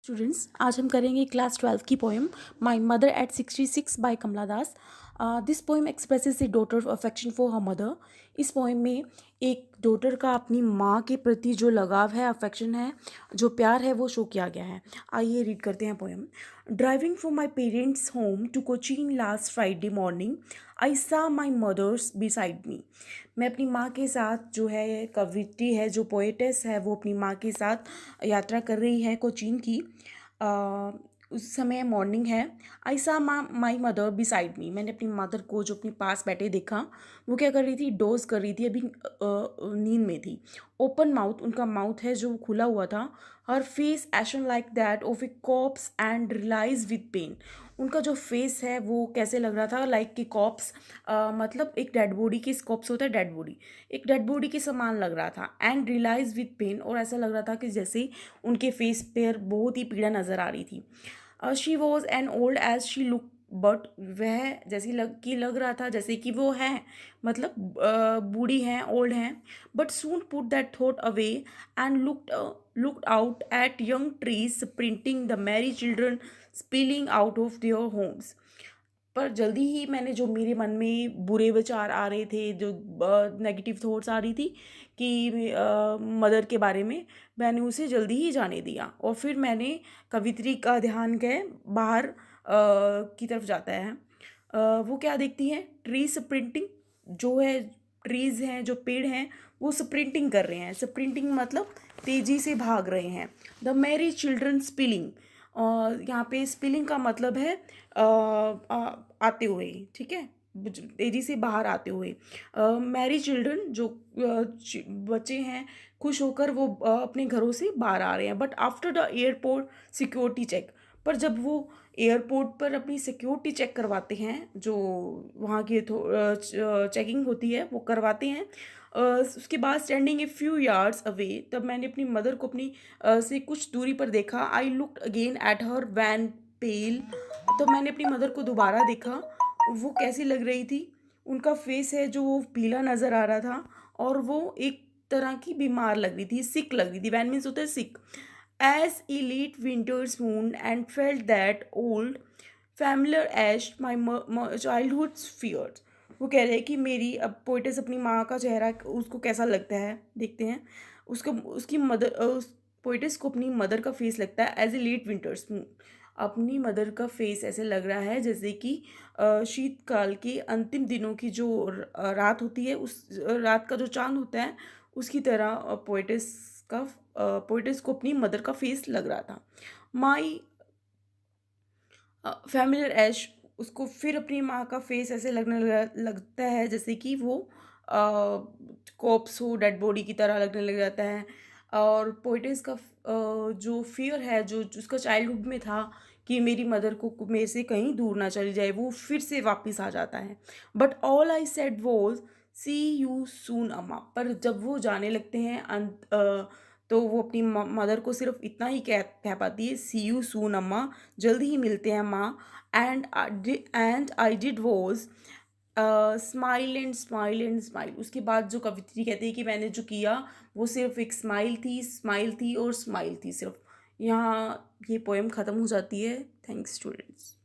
Students, आज हम करेंगे क्लास 12 की poem my mother at 66 by Kamala Das. This poem expresses the daughter affection for her mother. इस poem में एक डॉटर का अपनी माँ के प्रति जो लगाव है, अफेक्शन है, जो प्यार है, वो शो किया गया है। आइए रीड करते हैं poem. Driving from my parents home to Cochin last Friday morning I saw my mother's beside me. मैं अपनी माँ के साथ, जो है कविटी है, जो पोएटेस है, वो अपनी माँ के साथ यात्रा कर रही है कोचीन की। उस समय मॉर्निंग है। आई saw my mother beside me. मैंने अपनी मदर को जो अपने पास बैठे देखा। वो क्या कर रही थी? डोज कर रही थी, अभी नींद में थी। ओपन माउथ, उनका माउथ है जो खुला हुआ था। Her face ashen like that of a corpse and realise with pain. उनका जो फेस है वो कैसे लग रहा था? लाइक कि कॉप्स, मतलब एक डेड बॉडी की, कॉप्स होता है डेड बॉडी, एक डेड बॉडी के समान लग रहा था। एंड रिलाइज विद पेन, और ऐसा लग रहा था कि जैसे उनके फेस पर बहुत ही पीड़ा नज़र आ रही थी। She was an old age she look, but वह जैसी लग रहा था जैसे कि वो है, मतलब बूढ़ी हैं, ओल्ड हैं। But soon put that thought away and looked out at young trees sprinting the Mary children spilling out of their homes. पर जल्दी ही मैंने, जो मेरे मन में बुरे विचार आ रहे थे, जो नेगेटिव थॉट्स आ रही थी कि मदर के बारे में, मैंने उसे जल्दी ही जाने दिया। और फिर मैंने, कवित्री का ध्यान गए बाहर की तरफ जाता है। वो क्या देखती हैं? ट्री स्प्रिंटिंग, जो है ट्रीज़ हैं, जो पेड़ हैं, वो स्प्रिंटिंग कर रहे हैं। स्प्रिंटिंग मतलब तेज़ी से भाग रहे हैं। द मैरी चिल्ड्रन स्पिलिंग, यहाँ पे स्पिलिंग का मतलब है आते हुए, ठीक है, तेजी से बाहर आते हुए। मैरी चिल्ड्रन, जो बच्चे हैं, खुश होकर वो अपने घरों से बाहर आ रहे हैं। But after the airport security check, पर जब वो एयरपोर्ट पर अपनी सिक्योरिटी चेक करवाते हैं, जो वहाँ की चेकिंग होती है वो करवाते हैं, उसके बाद standing a few yards away, तब मैंने अपनी मदर को अपनी से कुछ दूरी पर देखा। I looked again at her wan pale, तो मैंने अपनी मदर को दोबारा देखा। वो कैसी लग रही थी? उनका फेस है जो वो पीला नज़र आ रहा था, और वो एक तरह की बीमार लग रही थी, सिक लग रही थी। वैन मीन्स होता है sick. As a late winter's moon and felt that old familiar ache my childhood fears. वो कह रहे हैं कि मेरी, अब पोइटस अपनी माँ का चेहरा उसको कैसा लगता है देखते हैं। उसको, उसकी मदर, उस पोइटस को अपनी मदर का फेस लगता है as a late winter's moon. अपनी मदर का फेस ऐसे लग रहा है जैसे कि शीतकाल के अंतिम दिनों की जो रात होती है, उस रात का जो चांद होता है, उसकी तरह पोइटस को अपनी मदर का फेस लग रहा था। माई फैमिलियर एश, उसको फिर अपनी माँ का फेस ऐसे लगता है जैसे कि वो कॉप्स हो, डेड बॉडी की तरह लगने लग जाता है। और पोइटिस का जो फियर है, जो उसका चाइल्डहुड में था कि मेरी मदर को मेरे से कहीं दूर ना चली जाए, वो फिर से वापस आ जाता है। But all I said was see you soon amma. पर जब वो जाने लगते हैं तो वो अपनी मदर को सिर्फ इतना ही कह पाती है, सी यू सून अम्मा, जल्दी ही मिलते हैं माँ। And I did was smile and smile and smile. उसके बाद जो कवित्री कहती है कि मैंने जो किया वो सिर्फ एक स्माइल थी और स्माइल थी सिर्फ। यहाँ ये पोएम ख़त्म हो जाती है। Thanks students.